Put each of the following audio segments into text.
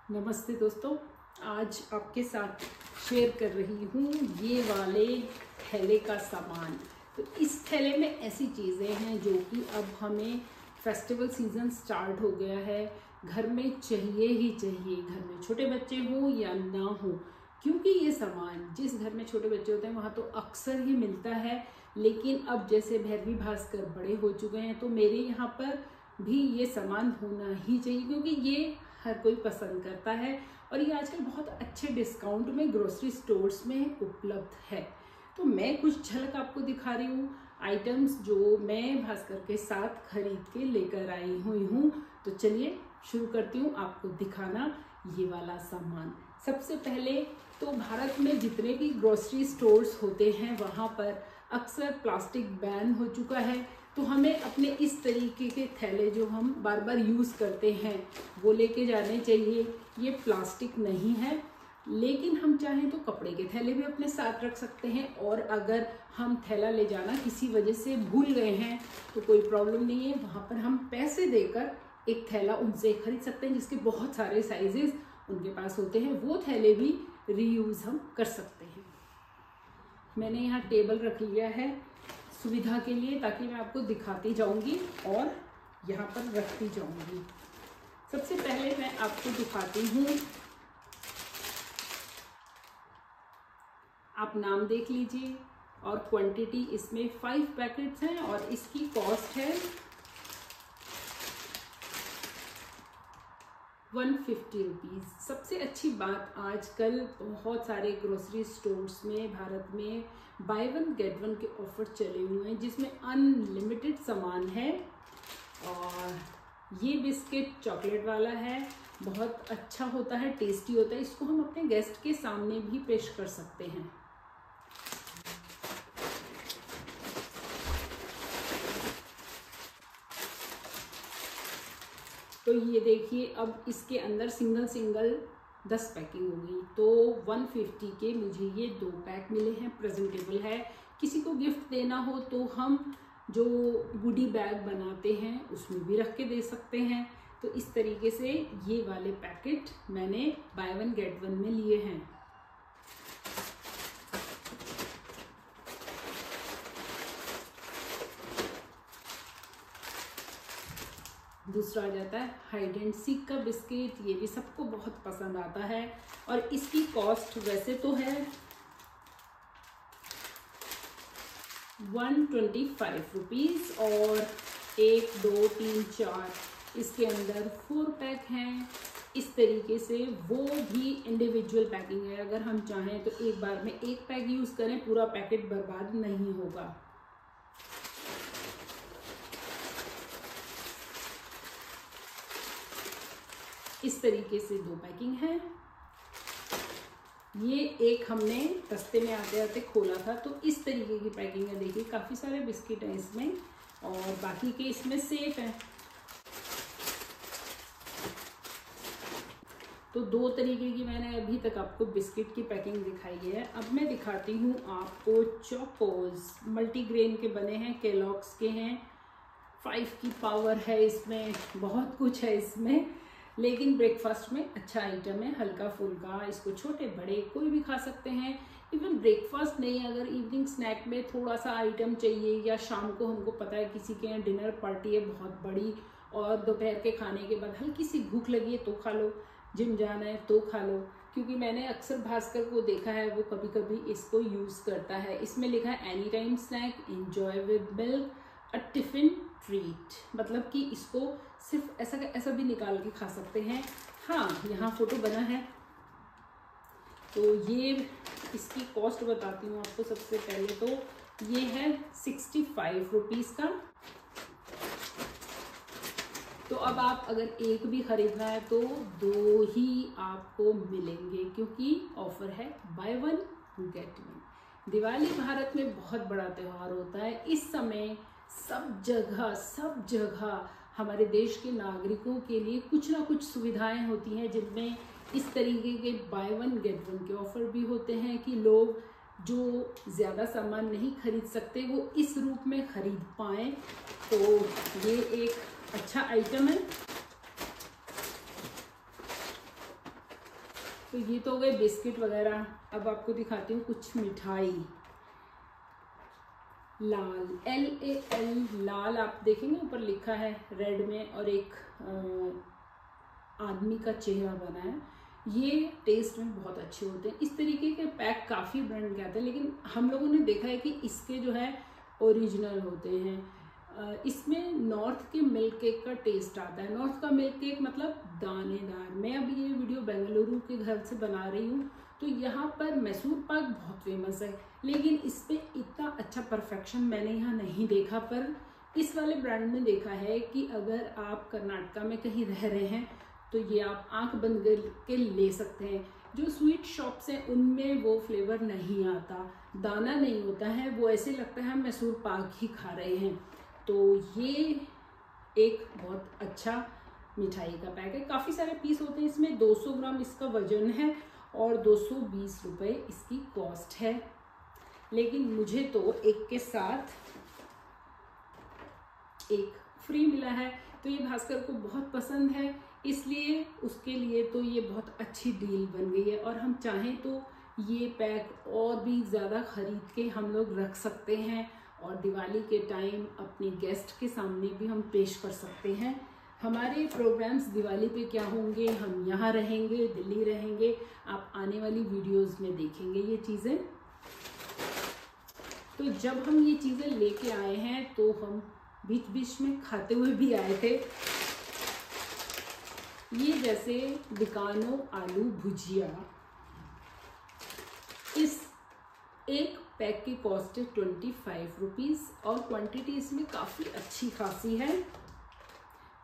नमस्ते दोस्तों, आज आपके साथ शेयर कर रही हूँ ये वाले थैले का सामान। तो इस थैले में ऐसी चीज़ें हैं जो कि अब हमें फेस्टिवल सीज़न स्टार्ट हो गया है, घर में चाहिए ही चाहिए, घर में छोटे बच्चे हों या ना हो, क्योंकि ये सामान जिस घर में छोटे बच्चे होते हैं वहाँ तो अक्सर ही मिलता है। लेकिन अब जैसे भैरवी भास्कर बड़े हो चुके हैं तो मेरे यहाँ पर भी ये सामान होना ही चाहिए, क्योंकि ये हर कोई पसंद करता है और ये आजकल बहुत अच्छे डिस्काउंट में ग्रोसरी स्टोर्स में उपलब्ध है। तो मैं कुछ झलक आपको दिखा रही हूँ आइटम्स जो मैं भास्कर के साथ खरीद के लेकर आई हुई हूँ। तो चलिए शुरू करती हूँ आपको दिखाना ये वाला सामान। सबसे पहले तो भारत में जितने भी ग्रोसरी स्टोर्स होते हैं वहाँ पर अक्सर प्लास्टिक बैन हो चुका है, तो हमें अपने इस तरीके के थैले जो हम बार बार यूज़ करते हैं वो लेके जाने चाहिए। ये प्लास्टिक नहीं है, लेकिन हम चाहें तो कपड़े के थैले भी अपने साथ रख सकते हैं। और अगर हम थैला ले जाना किसी वजह से भूल गए हैं तो कोई प्रॉब्लम नहीं है, वहाँ पर हम पैसे देकर एक थैला उनसे खरीद सकते हैं जिसके बहुत सारे साइजेस उनके पास होते हैं। वो थैले भी रीयूज़ हम कर सकते हैं। मैंने यहाँ टेबल रख लिया है सुविधा के लिए, ताकि मैं आपको दिखाती जाऊंगी और यहाँ पर रखती जाऊंगी। सबसे पहले मैं आपको दिखाती हूँ, आप नाम देख लीजिए और क्वांटिटी इसमें 5 पैकेट्स हैं और इसकी कॉस्ट है 150 रुपीज़। सबसे अच्छी बात, आजकल बहुत सारे ग्रोसरी स्टोर्स में भारत में बाय वन गेट वन के ऑफर चले हुए हैं जिसमें अनलिमिटेड सामान है। और ये बिस्किट चॉकलेट वाला है, बहुत अच्छा होता है, टेस्टी होता है। इसको हम अपने गेस्ट के सामने भी पेश कर सकते हैं। तो ये देखिए, अब इसके अंदर सिंगल 10 पैकिंग होगी, तो 150 के मुझे ये 2 पैक मिले हैं। प्रेजेंटेबल है, किसी को गिफ्ट देना हो तो हम जो गुडी बैग बनाते हैं उसमें भी रख के दे सकते हैं। तो इस तरीके से ये वाले पैकेट मैंने बाय वन गेट वन में लिए हैं। दूसरा आ जाता है हाइड एंड सीक का बिस्किट। ये भी सबको बहुत पसंद आता है और इसकी कॉस्ट वैसे तो है 125 रुपीज़ और 1, 2, 3, 4 इसके अंदर 4 पैक हैं। इस तरीके से वो भी इंडिविजुअल पैकिंग है, अगर हम चाहें तो एक बार में एक पैक यूज़ करें, पूरा पैकेट बर्बाद नहीं होगा। इस तरीके से 2 पैकिंग है। ये एक हमने रास्ते में आते आते खोला था, तो इस तरीके की पैकिंग है। देखिए काफ़ी सारे बिस्किट हैं इसमें और बाकी के इसमें सेफ हैं। तो 2 तरीके की मैंने अभी तक आपको बिस्किट की पैकिंग दिखाई है। अब मैं दिखाती हूँ आपको चोकोज, मल्टीग्रेन के बने हैं, केलॉग्स के हैं। 5 की पावर है इसमें, बहुत कुछ है इसमें, लेकिन ब्रेकफास्ट में अच्छा आइटम है, हल्का फुल्का। इसको छोटे बड़े कोई भी खा सकते हैं। इवन ब्रेकफास्ट नहीं, अगर इवनिंग स्नैक में थोड़ा सा आइटम चाहिए, या शाम को हमको पता है किसी के यहाँ डिनर पार्टी है बहुत बड़ी और दोपहर के खाने के बाद हल्की सी भूख लगी है तो खा लो, जिम जाना है तो खा लो। क्योंकि मैंने अक्सर भास्कर को देखा है, वो कभी कभी इसको यूज़ करता है। इसमें लिखा है any time snack, enjoy with milk, a tiffin treat, मतलब कि इसको सिर्फ ऐसा भी निकाल के खा सकते हैं। हाँ, यहाँ फोटो बना है। तो ये इसकी कॉस्ट बताती हूँ आपको। सबसे पहले तो ये है 65 रुपीज़ का। तो अब आप अगर एक भी खरीदना है तो 2 ही आपको मिलेंगे, क्योंकि ऑफर है by one get one. Diwali Bharat में बहुत बड़ा त्यौहार होता है। इस समय सब जगह हमारे देश के नागरिकों के लिए कुछ ना कुछ सुविधाएं होती हैं, जिनमें इस तरीके के बाय वन गेट वन के ऑफर भी होते हैं कि लोग जो ज़्यादा सामान नहीं खरीद सकते वो इस रूप में खरीद पाएँ। तो ये एक अच्छा आइटम है। तो ये तो हो गए बिस्किट वगैरह। अब आपको दिखाती हूँ कुछ मिठाई। लाल, LAL, लाल आप देखेंगे ऊपर लिखा है रेड में, और एक आदमी का चेहरा बना है। ये टेस्ट में बहुत अच्छे होते हैं। इस तरीके के पैक काफ़ी ब्रांड के आते हैं, लेकिन हम लोगों ने देखा है कि इसके जो है ओरिजिनल होते हैं। इसमें नॉर्थ के मिल्क केक का टेस्ट आता है। नॉर्थ का मिल्क केक मतलब दानेदार। मैं अभी ये वीडियो बेंगलुरु के घर से बना रही हूँ, तो यहाँ पर मैसूर पाक बहुत फेमस है, लेकिन इस पर इतना अच्छा परफेक्शन मैंने यहाँ नहीं देखा। पर इस वाले ब्रांड में देखा है कि अगर आप कर्नाटका में कहीं रह रहे हैं तो ये आप आंख बंद करके ले सकते हैं। जो स्वीट शॉप्स हैं उनमें वो फ्लेवर नहीं आता, दाना नहीं होता है, वो ऐसे लगता है हम मैसूर पाक ही खा रहे हैं। तो ये एक बहुत अच्छा मिठाई का पैक है। काफ़ी सारे पीस होते हैं इसमें। 200 ग्राम इसका वजन है और 220 रुपये इसकी कॉस्ट है। लेकिन मुझे तो एक के साथ एक फ्री मिला है, तो ये भास्कर को बहुत पसंद है, इसलिए उसके लिए तो ये बहुत अच्छी डील बन गई है। और हम चाहें तो ये पैक और भी ज़्यादा ख़रीद के हम लोग रख सकते हैं, और दिवाली के टाइम अपने गेस्ट के सामने भी हम पेश कर सकते हैं। हमारे प्रोग्राम्स दिवाली पे क्या होंगे, हम यहाँ रहेंगे, दिल्ली रहेंगे, आप आने वाली वीडियोस में देखेंगे ये चीज़ें। तो जब हम ये चीज़ें लेके आए हैं तो हम बीच बीच में खाते हुए भी आए थे। ये जैसे बिकानो आलू भुजिया, इस एक पैक की कॉस्ट है 25 रुपीज़, और क्वांटिटी इसमें काफ़ी अच्छी खासी है।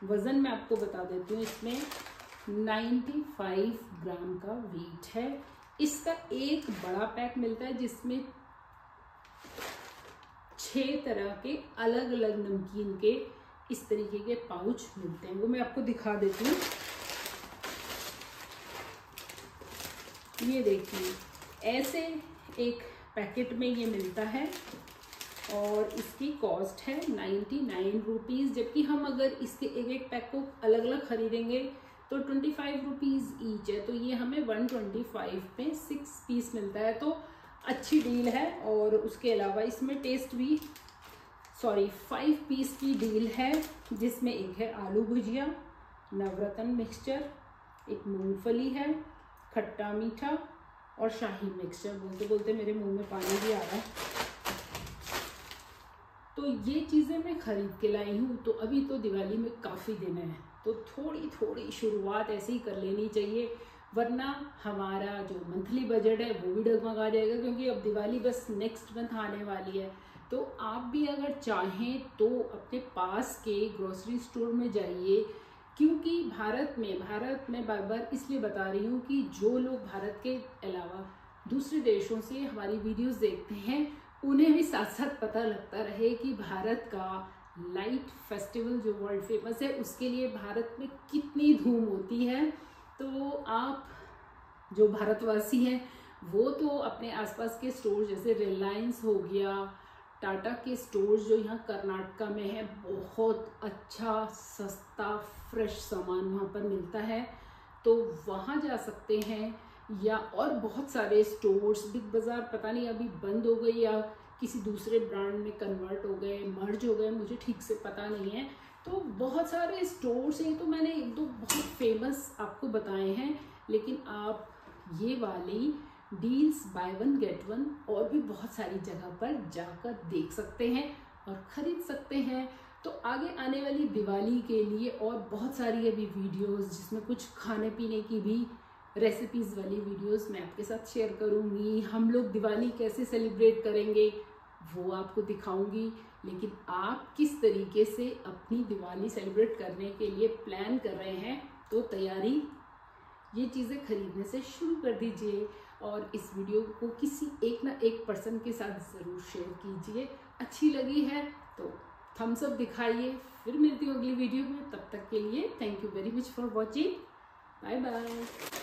वज़न मैं आपको बता देती हूँ, इसमें 95 ग्राम का वेट है। इसका एक बड़ा पैक मिलता है जिसमें 6 तरह के अलग अलग नमकीन के इस तरीके के पाउच मिलते हैं, वो मैं आपको दिखा देती हूँ। ये देखिए, ऐसे एक पैकेट में ये मिलता है और इसकी कॉस्ट है 99 रुपीज़। जबकि हम अगर इसके एक एक पैक को अलग अलग खरीदेंगे तो 25 रुपीज़ ईच है, तो ये हमें 125 पे 6 पीस मिलता है, तो अच्छी डील है। और उसके अलावा इसमें 5 पीस की डील है, जिसमें एक है आलू भुजिया, नवरत्न मिक्सचर, एक मूंगफली है, खट्टा मीठा और शाही मिक्सचर। बोलते बोलते मेरे मुंह में पानी भी आ रहा है। तो ये चीज़ें मैं खरीद के लाई हूँ। तो अभी तो दिवाली में काफ़ी दिन है, तो थोड़ी थोड़ी शुरुआत ऐसे ही कर लेनी चाहिए, वरना हमारा जो मंथली बजट है वो भी डगमगा जाएगा, क्योंकि अब दिवाली बस नेक्स्ट मंथ आने वाली है। तो आप भी अगर चाहें तो अपने पास के ग्रोसरी स्टोर में जाइए, क्योंकि भारत में बार बार इसलिए बता रही हूँ कि जो लोग भारत के अलावा दूसरे देशों से हमारी वीडियोस देखते हैं उन्हें भी साथ साथ पता लगता रहे कि भारत का लाइट फेस्टिवल जो वर्ल्ड फेमस है उसके लिए भारत में कितनी धूम होती है। तो आप जो भारतवासी हैं वो तो अपने आसपास के स्टोर जैसे रिलायंस हो गया, टाटा के स्टोर्स जो यहाँ कर्नाटका में है, बहुत अच्छा सस्ता फ्रेश सामान वहाँ पर मिलता है, तो वहाँ जा सकते हैं। या और बहुत सारे स्टोर्स, बिग बाज़ार पता नहीं अभी बंद हो गई या किसी दूसरे ब्रांड में कन्वर्ट हो गए, मर्ज हो गए, मुझे ठीक से पता नहीं है। तो बहुत सारे स्टोर्स हैं, तो मैंने एक दो बहुत फेमस आपको बताए हैं, लेकिन आप ये वाली डील्स बाय 1 गेट 1 और भी बहुत सारी जगह पर जाकर देख सकते हैं और ख़रीद सकते हैं। तो आगे आने वाली दिवाली के लिए और बहुत सारी अभी वीडियोस जिसमें कुछ खाने पीने की भी रेसिपीज़ वाली वीडियोस मैं आपके साथ शेयर करूँगी। हम लोग दिवाली कैसे सेलिब्रेट करेंगे वो आपको दिखाऊंगी, लेकिन आप किस तरीके से अपनी दिवाली सेलिब्रेट करने के लिए प्लान कर रहे हैं तो तैयारी ये चीज़ें खरीदने से शुरू कर दीजिए, और इस वीडियो को किसी एक ना एक पर्सन के साथ ज़रूर शेयर कीजिए। अच्छी लगी है तो थम्स अप दिखाइए। फिर मिलती हूँ अगली वीडियो में, तब तक के लिए thank you very much for watching. Bye bye.